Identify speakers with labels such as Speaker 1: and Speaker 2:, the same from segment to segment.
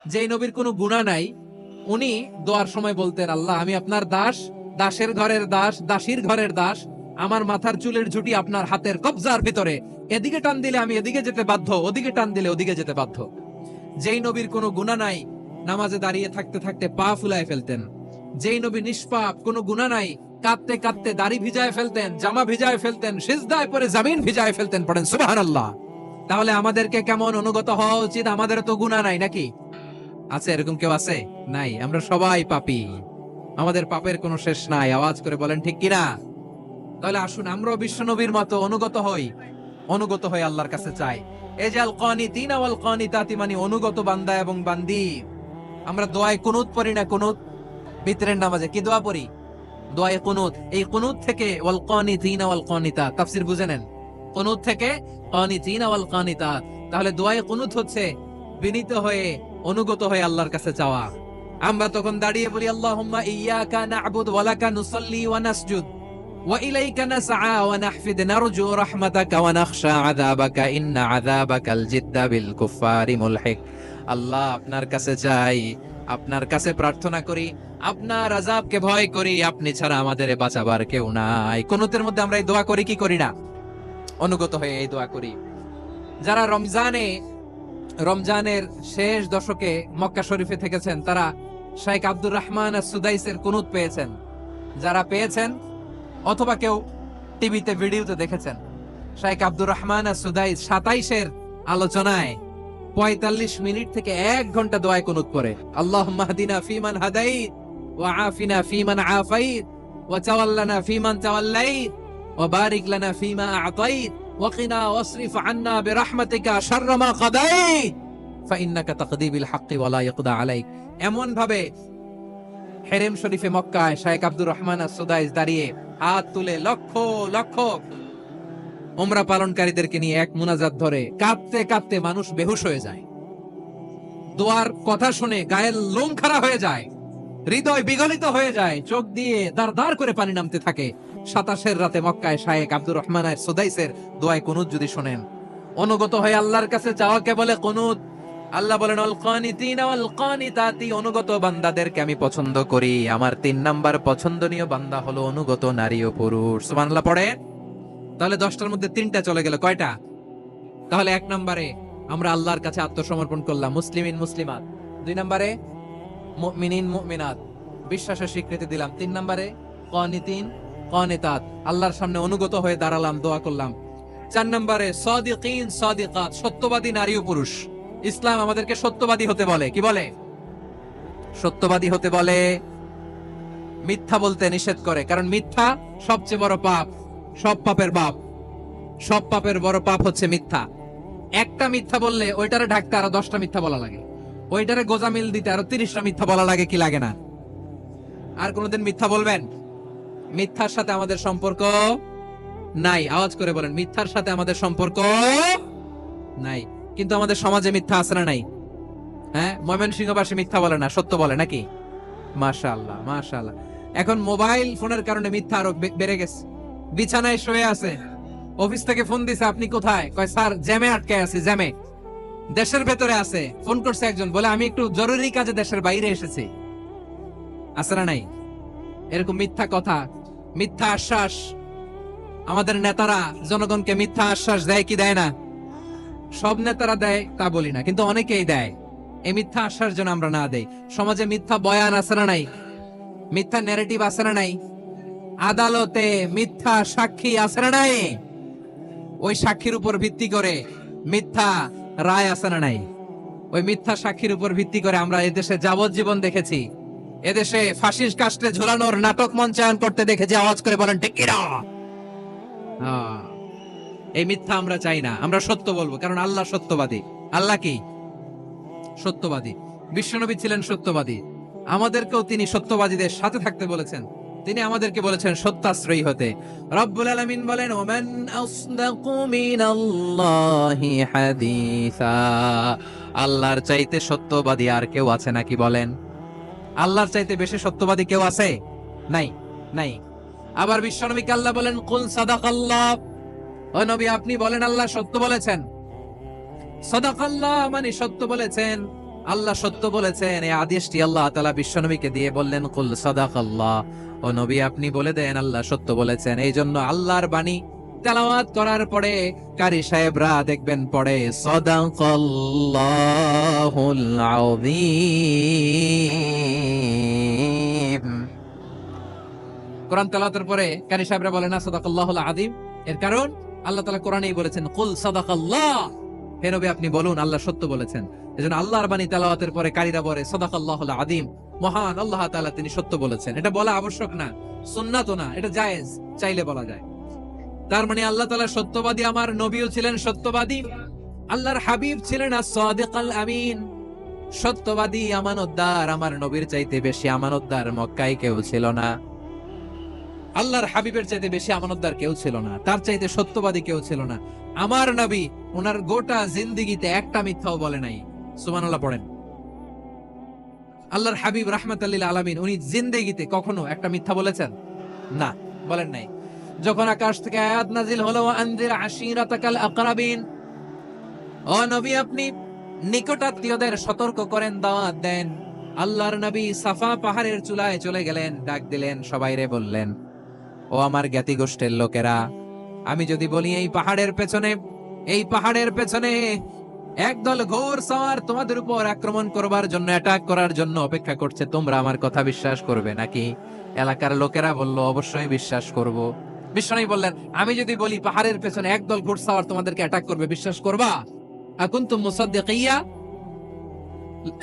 Speaker 1: যেই নবীর কোনো গুনাহ নাই, উনি দোয়ার সময় বলতেন, আল্লাহ আমি আপনার দাস, দাসের ঘরের দাস, দাসীর ঘরের দাস, আমার মাথার চুলের ঝুঁটি আপনার হাতের কবজার ভিতরে, এদিকে টান দিলে আমি এদিকে যেতে বাধ্য, ওদিকে টান দিলে ওদিকে যেতে বাধ্য। যেই নবীর কোনো গুনাহ নাই, নামাজে দাঁড়িয়ে থাকতে থাকতে পা ফুলায় ফেলতেন। যেই নবী নিষ্পাপ, কোনো গুনাহ নাই, কাঁদতে কাঁদতে দাড়ি ভিজায় ফেলতেন, জামা ভিজায় ফেলতেন, সিজদায় পরে জমিন ভিজায় ফেলতেন। পড়েন সুবহানাল্লাহ। তাহলে আমাদেরকে কেমন অনুগত হওয়া উচিত? আমাদের তো গুনাহ নাই নাকি? আছে এরকম কেউ আছে? নাই। আমরা সবাই পাপী, আমাদের পাপের কোনো শেষ নাই। আওয়াজ করে বলেন ঠিক কিনা? তাহলে আসুন আমরাও বিশ্ব নবীর মতো অনুগত হই, অনুগত হয়ে আল্লাহর কাছে চাই। এই যে আল কানিতিনা ওয়াল কানিতাতি, মানে অনুগত বান্দা এবং বান্দি। আমরা দোয়ায় কুনুত পড়ি না? কুনুত বিতরের নামাজে কি দোয়া পড়ি? দোয়ায়ে কুনুত। এই কুনুত থেকে ওয়াল কানিতিনা ওয়াল কানিতাত, তাফসীর বুঝে নেন। কুনুত থেকে কানিতিনা ওয়াল কানিতাত। তাহলে দোয়ায়ে কুনুত হচ্ছে বিনীত হয়ে, অনুগত হয়ে আল্লাহর কাছে চাওয়া। আমরা তখন দাঁড়িয়ে বলি, আল্লাহুম্মা ইয়্যাকা না'বুদু ওয়া লাকা নুসাল্লি ওয়া নাসজুদ ওয়া ইলাইকা নাসআ ওয়া নাহফিদ নারজু রাহমাতাকা ওয়া নাখশা আযাবাকা ইন্না আযাবাকাল জিদ্দা বিল কুফফারি মুলহিক। আল্লাহ আপনার কাছে চাই, আপনার কাছে প্রার্থনা করি, আপনার আযাবকে ভয় করি, আপনি ছাড়া আমাদের বাঁচাবার কেউ নাই। কুনুতের মধ্যে আমরা এই দোয়া করি কি করি না? অনুগত হয়ে এই দোয়া করি। যারা রমজানের শেষ দশকে মক্কা শরীফে থেকেছেন, তারা শাইখ আব্দুর রহমান আস-সুদাইসের কুনুত পেয়েছেন। যারা পেয়েছেন অথবা কেউ টিভিতে ভিডিওতে দেখেছেন, শাইখ আব্দুর রহমান আস-সুদাইস 27-এর আলোচনায় 45 মিনিট থেকে 1 ঘন্টা দোয়ায় কুনুত পড়ে। আল্লাহুম্মা হদিনা ফিমান হাদাইত ওয়া আফিনা ফিমান আফাইত ওয়া তাওয়াল্লানা ফিমান তাওয়াল্লাইত ওয়া বারিক লানা ফিমা আ'তাইত ওয়াকিনা ওয়াসরিফ আন্না বিরহমাতিকা শাররা মা কাদাইত ফাইন্নাকা তাকদি বিল হাক্কি ওয়া লা ইয়াকদা আলাইক। এমন ভাবে হেরেম শরীফে মক্কায় শাইখ আব্দুর রহমান আস-সুদাইস দাঁড়িয়ে হাত তুলে লক্ষ লক্ষ উমরা পালনকারীদেরকে নিয়ে এক মুনাজাত ধরে কাঁদতে কাঁদতে মানুষ বেহুশ হয়ে যায়। দোয়ার কথা শুনে গায়ের লোম খাড়া হয়ে যায়, হৃদয় বিগলিত হয়ে যায়, চোখ দিয়ে দাঁড় দাঁড় করে পানি নামতে থাকে। 27-এর রাতে মক্কায় শাইখ আব্দুর রহমান আস-সুদাইসের দোয়ায় কুনুত যদি শোনেন, অনুগত হয়ে আল্লাহর কাছে চাওয়াকে বলে কুনুত। আল্লাহ বলেন আল কানিতিনা ওয়াল কানিতাতি, অনুগত বান্দাদেরকে আমি পছন্দ করি। আমার 3 নাম্বার পছন্দনীয় বান্দা হলো অনুগত নারী ও পুরুষ। সুবহানাল্লাহ পড়ে। তাহলে 10টার মধ্যে 3টা চলে গেল, কয়টা? তাহলে 1 নম্বরে আমরা আল্লাহর কাছে আত্মসমর্পণ করলাম, মুসলিমিন মুসলিমাত। 2 নম্বরে মুমিনিন মুমিনাত, বিশ্বাসের স্বীকৃতি দিলাম। 3 নম্বরে কানিতিন কানিতাত, আল্লাহর সামনে অনুগত হয়ে দাঁড়ালাম, দোয়া করলাম। 4 নম্বরে সাদিকিন সাদিকাত, সত্যবাদী নারী ও পুরুষ। ইসলাম আমাদেরকে সত্যবাদী হতে বলে। কি বলে? সত্যবাদী হতে বলে, মিথ্যা বলতে নিষেধ করে। কারণ মিথ্যা সবচেয়ে বড় পাপ, সব পাপের বাপ। সব পাপের বড় পাপ হচ্ছে মিথ্যা। একটা মিথ্যা বললে ওইটারে ঢাকতে আরো 10টা মিথ্যা বলা লাগে, ওইটারে গোজামিল দিতে আরো 30টা মিথ্যা বলা লাগে। কি লাগে না? আর কোনোদিন মিথ্যা বলবেন? মিথ্যার সাথে আমাদের সম্পর্ক নাই। আওয়াজ করে বলেন, মিথ্যার সাথে আমাদের সম্পর্ক নাই। কিন্তু আমাদের সমাজে মিথ্যা আছে না নাই? হ্যাঁ, ময়মনসিংহবাসী মিথ্যা বলে না, সত্য বলে নাকি? মাশাআল্লাহ মাশাআল্লাহ। এখন মোবাইল ফোনের কারণে মিথ্যা আরো বেড়ে গেছে। বিছানায় শুয়ে আছে, অফিস থেকে ফোন দিছে, আপনি কোথায়? কয় স্যার জ্যামে আটকে আছি, জ্যামে। দেশের ভেতরে আছে, ফোন করছে একজন, বলে আমি একটু জরুরি কাজে দেশের বাইরে এসেছি। আছে না নাই? এরকম মিথ্যা কথা, মিথ্যা আশ্বাস। আমাদের নেতারা জনগণকে মিথ্যা আশ্বাস দেয় কি দেয় না? সব নেতারা দেয় তা বলি না, কিন্তু অনেকেই দেয়। এই মিথ্যা আশ্বাস যেন আমরা না দেই। সমাজে মিথ্যা বয়ান আছে না নাই? মিথ্যা ন্যারেটিভ আছে না নাই? আদালতে মিথ্যা সাক্ষী আছে না নাই? ওই সাক্ষীর উপর ভিত্তি করে মিথ্যা রায় আছে না নাই? ওই মিথ্যা সাক্ষীর উপর ভিত্তি করে আমরা এদেশে যাবজ্জীবন দেখেছি, এদেশে ফাঁসির কাস্টে ঝুলানোর নাটক মঞ্চায়ন করতে দেখেছি। আওয়াজ করে বলেন ঠিক কিনা? এই মিথ্যা আমরা চাই না, আমরা সত্য বলবো, কারণ আল্লাহ সত্যবাদী। আল্লাহ কি? সত্যবাদী। বিশ্বনবী ছিলেন সত্যবাদী, আমাদেরকেও তিনি সত্যবাদীদের সাথে থাকতে বলেছেন। তিনি আমাদেরকে বলেছেন সত্যাশ্রয়ী হতে। রব্বুল আলামিন বলেন, ওমান আসদাকু মিনাল্লাহি হাদিসা, আল্লাহর চাইতে সত্যবাদী আর কেউ আছে নাকি বলেন? আল্লাহর চাইতে বেশি সত্যবাদী কেউ আছে? নাই, নাই। আবার বিশ্বনবীকে আল্লাহ বলেন, কুল সাদাকাল্লাহ, ও নবী আপনি বলেন আল্লাহ সত্য বলেছেন। সাদাকাল্লাহ মানে সত্য বলেছেন। আল্লাহ সত্য বলেছেন, এই আদেশটি আল্লাহ তাআলা বিশ্বনবীকে দিয়ে বললেন, কুল সাদাকাল্লাহ, ও নবী আপনি বলে দেন আল্লাহ সত্য বলেছেন। এই জন্য আল্লাহর বাণী তেলাওয়াত করার পরে কারি সাহেবরা দেখবেন পড়ে সাদাকাল্লাহুল আযীম। কোরআন তেলাওয়াতের পরে কারি সাহেবরা বলে না সাদাকাল্লাহুল আযীম, এর কারণ আল্লাহ তাআলা কোরআনেই বলেছেন কুল সাদাকাল্লাহ, হে নবী আপনি বলুন আল্লাহ সত্য বলেছেন। এজন্য আল্লাহর বাণী তেলাওয়াতের পরে কারীরা বলে সাদাকাল্লাহুল আযীম, মহান আল্লাহ তাআলা তিনি সত্য বলেছেন। এটা বলা আবশ্যক না, সুন্নাতও না, এটা জায়েজ, চাইলে বলা যায়। তার মানে আল্লাহ তাআলা সত্যবাদী, আমার নবীও ছিলেন সত্যবাদী, আল্লাহর হাবিব ছিলেন as-সাদিকাল আমিন, সত্যবাদী আমানতদার। আমার নবীর চাইতে বেশি আমানতদার মক্কায় কেউ ছিল না, আল্লাহর হাবিবের চাইতে বেশি আমানতদার কেউ ছিল না, তার চাইতে সত্যবাদী কেউ ছিল না। আমার নবী ওনার গোটা জিন্দেগিতে একটা মিথ্যাও বলে নাই। সুবহানাল্লাহ পড়েন। আল্লাহর হাবিব রাহমাতাল লিল আলামিন উনি জিন্দেগিতে কখনো একটা মিথ্যা বলেছেন? না, বলেন নাই। যখন আকাশ থেকে আয়াত নাজিল হলো আনজির আশিরাতাকাল আকরাবিন, ও নবী আপনি নিকটাত্মীয়দের সতর্ক করেন, দাওয়াত দেন। আল্লাহর নবী সাফা পাহাড়ের চূড়ায় চলে গেলেন, ডাক দিলেন, সবাইরে বললেন, ও আমার জ্ঞাতি গোষ্ঠীর লোকেরা, আমি যদি বলি এই পাহাড়ের পেছনে একদল ঘোর সওয়ার তোমাদের উপর আক্রমণ করবার জন্য, অ্যাটাক করার জন্য অপেক্ষা করছে, তোমরা আমার কথা বিশ্বাস করবে নাকি? এলাকার লোকেরা বলল অবশ্যই বিশ্বাস করব। বিশ্বনবী বললেন, আমি যদি বলি পাহাড়ের পেছনে একদল ঘোর সওয়ার তোমাদেরকে অ্যাটাক করবে, বিশ্বাস করবা? আকুনতুম মুসাদ্দিকিয়া?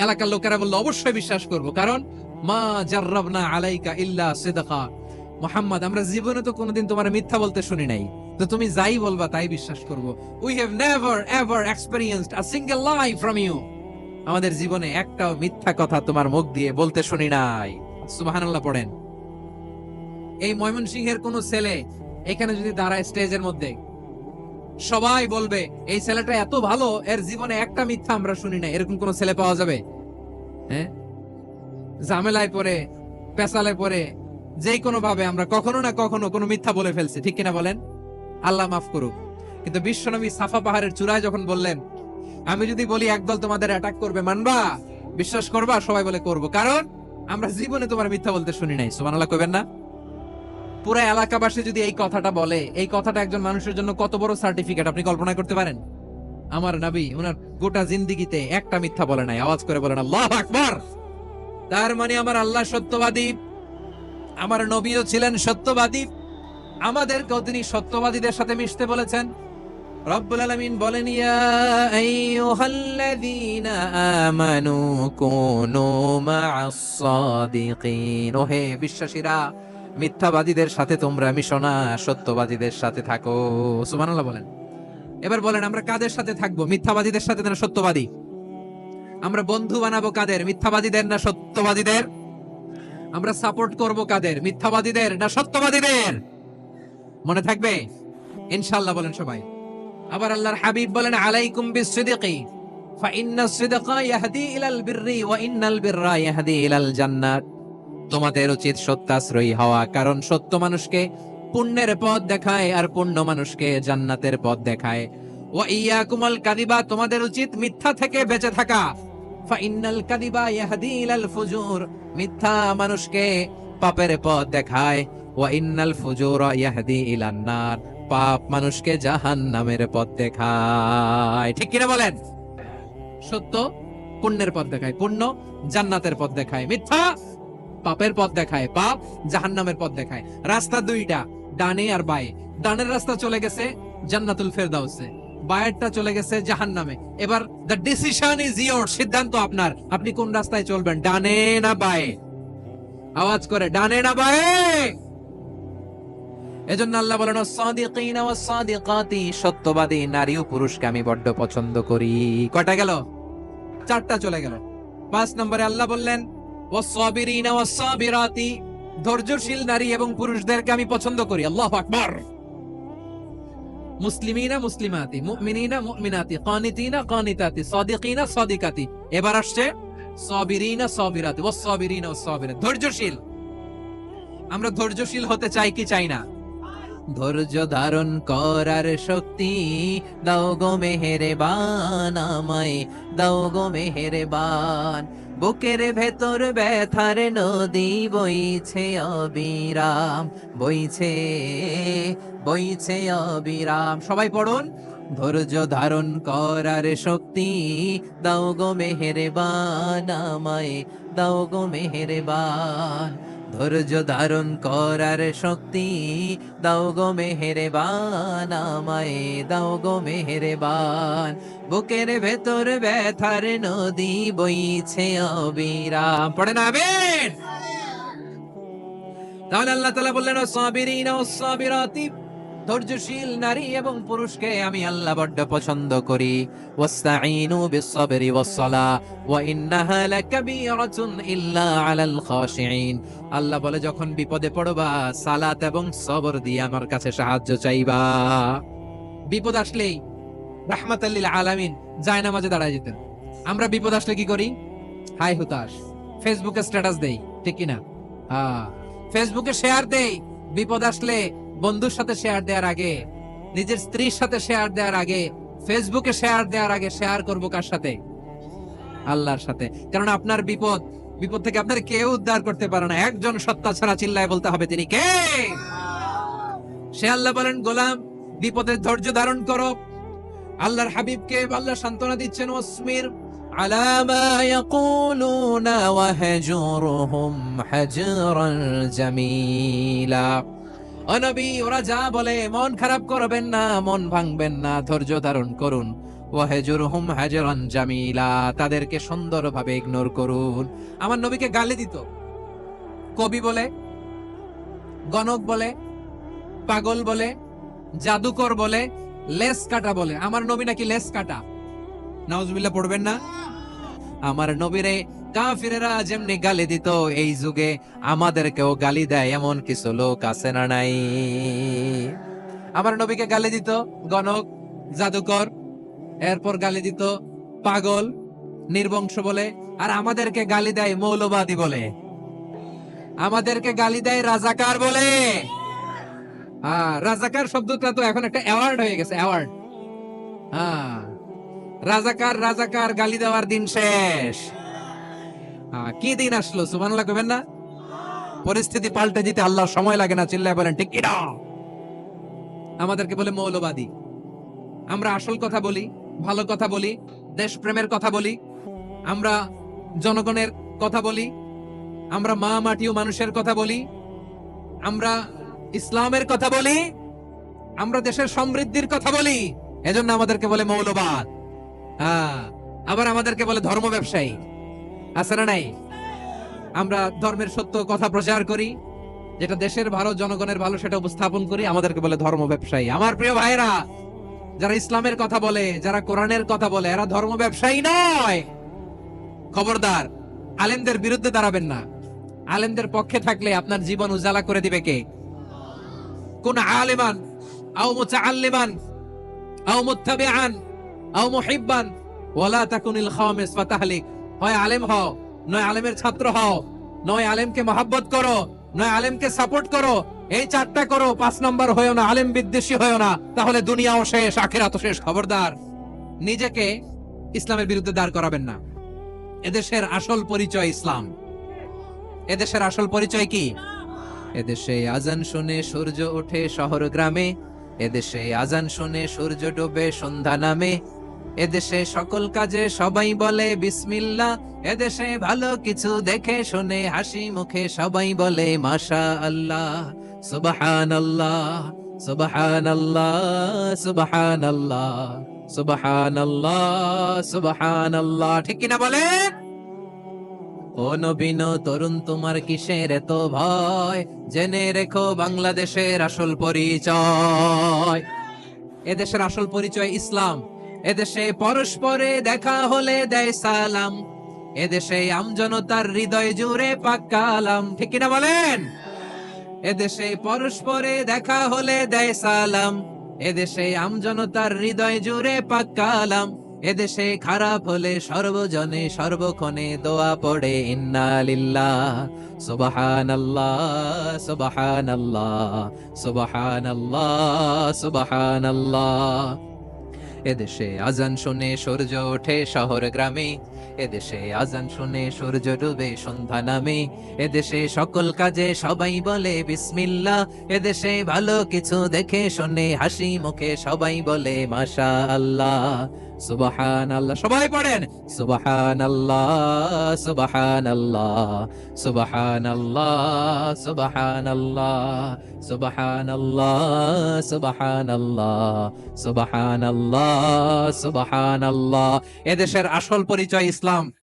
Speaker 1: এলাকার লোকেরা বলল অবশ্যই বিশ্বাস করব, কারণ মা জাররাবনা আলাইকা ইল্লা সিদকা, মুহাম্মদ আমরা জীবনে তো কোনোদিন তোমার মিথ্যা বলতে শুনি নাই, তো তুমি যাই বলবা তাই বিশ্বাস করব। We have never ever experienced a single lie from you, আমাদের জীবনে একটাও মিথ্যা কথা তোমার মুখ দিয়ে বলতে শুনি নাই। সুবহানাল্লাহ পড়েন। এই ময়মনসিংহের কোন ছেলে এখানে যদি দাঁড়ায় স্টেজের মধ্যে, সবাই বলবে এই ছেলেটা এত ভালো, এর জীবনে একটা মিথ্যা আমরা শুনি নাই, এরকম কোন ছেলে পাওয়া যাবে? হ্যাঁ, ঝামেলায় পড়ে, পেশালে পড়ে, যে কোনো ভাবে আমরা কখনো না কখনো কোনো মিথ্যা বলে ফেলছি, ঠিক কিনা বলেন? আল্লাহ মাফ করুক। কিন্তু বিশ্বনবী সাফা পাহাড়ের চূড়ায় যখন বললেন, আমি যদি বলি একদল তোমাদের অ্যাটাক করবে, মানবা? বিশ্বাস করবা? সবাই বলে করব, কারণ আমরা জীবনে তোমার মিথ্যা বলতে শুনি নাই। সুবহানাল্লাহ কইবেন না? পুরো এলাকাবাসী যদি এই কথাটা বলে, এই কথাটা একজন মানুষের জন্য কত বড় সার্টিফিকেট আপনি কল্পনা করতে পারেন? আমার নবী ওনার গোটা জিন্দেগিতে একটা মিথ্যা বলে নাই। আওয়াজ করে বলেন আল্লাহু আকবার। তার মানে আমার আল্লাহ সত্যবাদী, আমার নবীও ছিলেন সত্যবাদী, আমাদেরকেও তিনি সত্যবাদীদের সাথে মিশতে বলেছেন। রব্বুল আলামিন বলেন, ইয়া আইয়ুহাল্লাযীনা আমানু কুনু মা'আস সাদিকিন, ওহে বিশ্বাসীরা মিথ্যাবাদীদের সাথে তোমরা মিশো না, সত্যবাদীদের সাথে থাকো। সুবহানাল্লাহ বলেন। এবার বলেন আমরা কাদের সাথে থাকবো? মিথ্যাবাদীদের সাথে না সত্যবাদী? আমরা বন্ধু বানাবো কাদের? মিথ্যাবাদীদের না সত্যবাদীদের? আমরা সাপোর্ট করব কাদের? মিথ্যাবাদীদের না সত্যবাদীদের? মনে থাকবে ইনশাআল্লাহ, বলেন সবাই। আবার আল্লাহর হাবিব বলেন, আলাইকুম বিসসিদকি ফাইন্নাস সিদকা ইয়াহদি ইলাল বিররি ওয়া ইন্নাল বিররা ইয়াহদি ইলাল জান্নাত। তোমাদের উচিত সত্যাশ্রয়ী হওয়া, কারণ সত্য মানুষকে পুণ্যের পথ দেখায় আর পুণ্য মানুষকে জান্নাতের পথ দেখায়। ওয়া ইয়াকুমুল কাযিবা, তোমাদের উচিত মিথ্যা থেকে বেঁচে থাকা। ফাইন্নাল কাযিবা ইয়াহদি ইলাল ফুজুর, মিথ্যা মানুষকে পাপের পথ দেখায়। ওয়া ইন্নাল ফুজুরা ইয়াহদি ইলান নার, পাপ মানুষকে জাহান্নামের পথ দেখায়। ঠিক কিনা বলেন? সত্য পুণ্যের পথ দেখায়, পুণ্য জান্নাতের পথ দেখায়, মিথ্যা পাপের পথ দেখায়, পাপ জাহান্নামের পথ দেখায়। রাস্তা দুইটা, ডানে আর বায়ে। ডানের রাস্তা চলে গেছে জান্নাতুল ফেরদাউসে, বায়েরটা চলে গেছে জাহান্নামে। এবার দ্য ডিসিশন ইজ ইয়োর, সিদ্ধান্ত আপনার, আপনি কোন রাস্তায় চলবেন, ডানে না বায়ে? আওয়াজ করে, ডানে না বায়ে? এজন্য আল্লাহ বলেন, সাদিকিনা ওয়াস সাদিকাতি, সত্যবাদী নারী ও পুরুষকে আমি বড্ড পছন্দ করি। কয়টা গেল? চারটা চলে গেল। 5 নম্বরে আল্লাহ বললেন, ওয়াস সাবিরিনা ওয়াস সাবিরাতি, ধৈর্যশীল নারী এবং পুরুষদেরকে আমি পছন্দ করি। আল্লাহু আকবার। মুসলিমিনা মুসলিমাতি, মুমিনিনা মুমিনাতি, কানিতিনা কানিতাতি, সাদিকিনা সাদিকাতি। এবার আসছে সাবিরিনা সাবিরাতি, ওয়াস সাবিরিনা ওয়াস সাবিরাত, ধৈর্যশীল। আমরা ধৈর্যশীল হতে চাই কি চাই না? ধৈর্য ধারণ করার শক্তি দাও গো মেহেরবান, আমায় দাও গো মেহেরবান। বুকের ভেতর ব্যথার নদী বইছে অবিরাম, বইছে বইছে অবিরাম। সবাই পড়ুন, ধৈর্য ধারণ করার শক্তি দাও গো মেহেরবান, আমায় দাও গো মেহেরবান। ধৈর্য ধারণ করার শক্তি দাও গো মেহেরবান, আমায় দাও গো মেহেরবান। বুকের ভেতর ব্যথার নদী বইছে অবিরাম। পড়ে না আমিন। তাহলে আল্লাহ তাআলা বললেন ওয়াসসাবিরিনা ওয়াসসাবিরাতি, ধৈর্যশীল নারী এবং পুরুষকে আমি আল্লাহ বড্ড পছন্দ করি। ওয়াস্তাঈনু বিস-সাবরি ওয়াস-সালাহ ওয়া ইন্নাহা লাকাবীরাতুন ইল্লা আলাল খাশিঈন। আল্লাহ বলে যখন বিপদে পড়বা সালাত এবং সবর দিয়ে আমার কাছে সাহায্য চাইবা। বিপদ আসলেই রাহমাতাল লিল আলামিন জায়নামাজে দাঁড়ায় যেতেন। আমরা বিপদ আসলে কি করি? হাই হুতাশ, ফেসবুকে স্ট্যাটাস দেই, ঠিক কি না? হ্যাঁ, ফেসবুকে শেয়ার দেই। বিপদ আসলে বন্ধুর সাথে শেয়ার দেওয়ার আগে, নিজের স্ত্রীর সাথে শেয়ার দেওয়ার আগে, ফেসবুকে শেয়ার দেওয়ার আগে শেয়ার করব কার সাথে? আল্লাহর সাথে। কারণ আপনার বিপদ, বিপদ থেকে আপনার কেউ উদ্ধার করতে পারে না, একজন সত্তা ছাড়া। চিল্লায় বলতে হবে তিনি কে? সে আল্লাহ বলেন গোলাম বিপদের ধৈর্য ধারণ করো। আল্লাহর হাবিবকে আল্লাহ সান্ত্বনা দিচ্ছেন ওয়াসমির আলা মা ইয়াকুলুনা ওয়াহজুরহুম হাজরান জামিলা। ও নবী, ওরা যা বলে মন খারাপ করবেন না, মন ভাঙবেন না, ধৈর্য ধারণ করুন। ওয়াহজুরহুম হাজরান জামিলা, তাদেরকে সুন্দরভাবে ইগনোর করুন। আমার নবীকে গালি দিত কবি বলে, গণক বলে, পাগল বলে, জাদুকর বলে, লেস কাটা বলে। আমার নবী নাকি লেস কাটা? নাউজুবিল্লাহ পড়বেন না? আমার নবীরে কাফিরেরা যেমনি গালি দিত, এই যুগে আমাদেরকেও গালি দেয় এমন কিছু লোক আছে না নাই? আমার নবীকে গালি দিত গণক, জাদুকর, এরপর গালি দিত পাগল, নির্বংশ বলে, আর আমাদেরকে গালি দেয় মৌলবাদী বলে, আমাদেরকে গালি দেয় রাজাকার বলে। রাজাকার শব্দটা তো এখন একটা অ্যাওয়ার্ড হয়ে গেছে, অ্যাওয়ার্ড। রাজাকার রাজাকার গালি দেওয়ার দিন শেষ। কি দিন আসলো? সুবহানাল্লাহ কইবেন না? পরিস্থিতি পাল্টে দিতে আল্লাহর সময় লাগে না। চিল্লায় বলেন ঠিক কি না? আমাদেরকে বলে মৌলবাদী। আমরা আসল কথা বলি, ভালো কথা বলি, দেশপ্রেমের কথা বলি, আমরা জনগণের কথা বলি, আমরা মা মাটি ও মানুষের কথা বলি, আমরা ইসলামের কথা বলি, আমরা দেশের সমৃদ্ধির কথা বলি। এজন্য আমাদেরকে বলে মৌলবাদ। আবার আমাদেরকে বলে ধর্ম ব্যবসায়ী। আছে না নাই? আমরা ধর্মের সত্য কথা প্রচার করি, যেটা দেশের ভালো, জনগণের ভালো, সেটা উপস্থাপন করি, আমাদেরকে বলে ধর্ম ব্যবসায়ী। আমার প্রিয় ভাইরা, যারা ইসলামের কথা বলে, যারা কোরআনের কথা বলে, এরা ধর্ম ব্যবসায়ী নয়। খবরদার, আলেমদের বিরুদ্ধে দাঁড়াবেন না। আলেমদের পক্ষে থাকলে আপনার জীবন উজালা করে দিবে কে? কোন আলেমান আও মুতাআল্লিমান আও মুত্তাবিআন আও মুহিব্বান ওয়ালা তাকুনিল খামিস ফাতাহলিক। হয় আলেম হও, নয় আলেমের ছাত্র হও, নয় আলেমকে মহব্বত করো, নয় আলেমকে সাপোর্ট করো। এই চারটা করো, 5 নাম্বার হয়েও না, আলেম বিদ্বেষী হয়েও না, তাহলে দুনিয়াও শেষ, আখিরাতও শেষ। খবরদার, নিজেকে ইসলামের বিরুদ্ধে দাঁড় করাবেন না। এদেশের আসল পরিচয় ইসলাম। এদেশের আসল পরিচয় কি? এদেশে আজান শুনে সূর্য ওঠে শহর গ্রামে, এদেশে আজান শুনে সূর্য ডোবে সন্ধ্যা নামে, এদেশে সকল কাজে সবাই বলে বিসমিল্লাহ, এদেশে ভালো কিছু দেখে শুনে হাসি মুখে সবাই বলে মাশা আল্লাহ, সুবহানাল্লাহ, সুবহানাল্লাহ, সুবহানাল্লাহ, সুবহানাল্লাহ, সুবহানাল্লাহ। ঠিক কিনা বলেন? ও নবীন তরুণ, তোমার কিসের এত ভয়? জেনে রেখো বাংলাদেশের আসল পরিচয়। এদেশের আসল পরিচয় ইসলাম। এদেশে পরস্পরে দেখা হলে দেয় সালাম, এদেশে আমজনতার হৃদয় জুড়ে পাক কালাম। ঠিক কিনা বলেন? এদেশে পরস্পরে দেখা হলে দেয় সালাম, এদেশে আমজনতার হৃদয় জুড়ে পাক কালাম। এদেশে খারাপ হলে সর্বজনে সর্বক্ষণে দোয়া পড়ে ইন্না লিল্লাহ সুবহানাল্লাহ সুবহানাল্লাহ সুবহানাল্লাহ সুবহানাল্লাহ। এদেশে আজান শুনে সূর্য ওঠে শহর গ্রামে, এদেশে আজান শুনে সূর্য ডুবে সন্ধ্যা নামে, এদেশে সকল কাজে সবাই বলে বিসমিল্লাহ, এদেশে ভালো কিছু দেখে শুনে হাসি মুখে সবাই বলে মাশাআল্লাহ সুবহানাল্লাহ। সবাই পড়েন সুবহানাল্লাহ সুবহানাল্লাহ সুবহানাল্লাহ সুবহানাল্লাহ সুবহানাল্লাহ সুবহানাল্লাহ সুবহানাল্লাহ সুবহানাল্লাহ। এদেশের আসল পরিচয় ইসলাম।